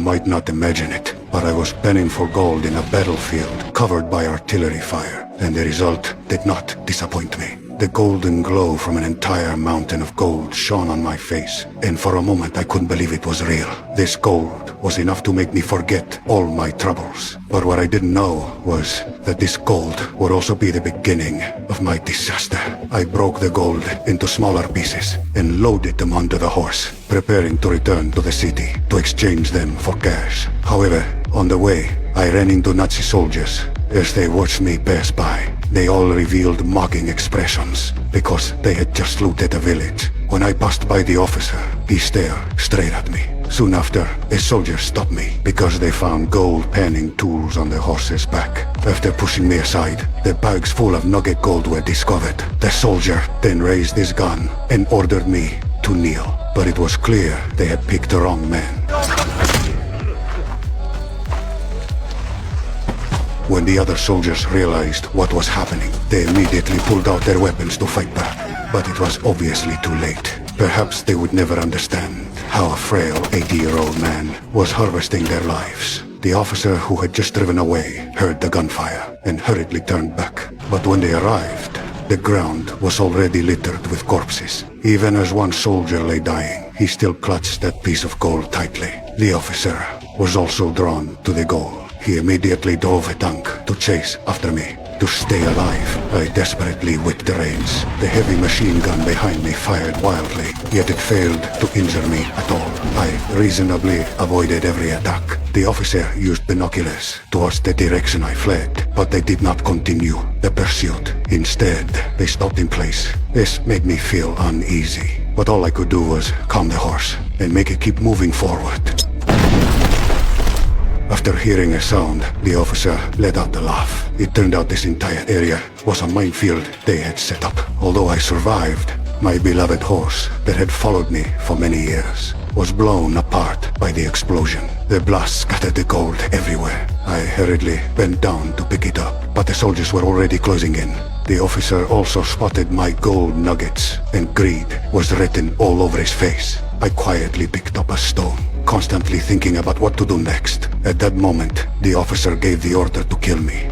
might not imagine it, but I was penning for gold in a battlefield covered by artillery fire, and the result did not disappoint me. The golden glow from an entire mountain of gold shone on my face, and for a moment I couldn't believe it was real. This gold was enough to make me forget all my troubles. But what I didn't know was that this gold would also be the beginning of my disaster. I broke the gold into smaller pieces and loaded them onto the horse, preparing to return to the city to exchange them for cash. However, on the way, I ran into Nazi soldiers. As they watched me pass by, they all revealed mocking expressions because they had just looted a village. When I passed by the officer, he stared straight at me. Soon after, a soldier stopped me because they found gold panning tools on the horse's back. After pushing me aside, the bags full of nugget gold were discovered. The soldier then raised his gun and ordered me to kneel. But it was clear they had picked the wrong man. When the other soldiers realized what was happening, they immediately pulled out their weapons to fight back. But it was obviously too late. Perhaps they would never understand how a frail 80-year-old man was harvesting their lives. The officer who had just driven away heard the gunfire and hurriedly turned back. But when they arrived, the ground was already littered with corpses. Even as one soldier lay dying, he still clutched that piece of gold tightly. The officer was also drawn to the goal. He immediately drove a tank to chase after me. To stay alive, I desperately whipped the reins. The heavy machine gun behind me fired wildly, yet it failed to injure me at all. I reasonably avoided every attack. The officer used binoculars towards the direction I fled, but they did not continue the pursuit. Instead, they stopped in place. This made me feel uneasy, but all I could do was calm the horse and make it keep moving forward. After hearing a sound, the officer let out a laugh. It turned out this entire area was a minefield they had set up. Although I survived, my beloved horse that had followed me for many years was blown apart by the explosion. The blast scattered the gold everywhere. I hurriedly bent down to pick it up, but the soldiers were already closing in. The officer also spotted my gold nuggets, and greed was written all over his face. I quietly picked up a stone, constantly thinking about what to do next. At that moment, the officer gave the order to kill me.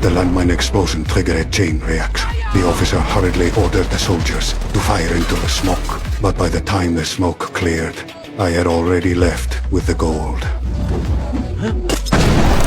The landmine explosion triggered a chain reaction. The officer hurriedly ordered the soldiers to fire into the smoke, but by the time the smoke cleared, I had already left with the gold.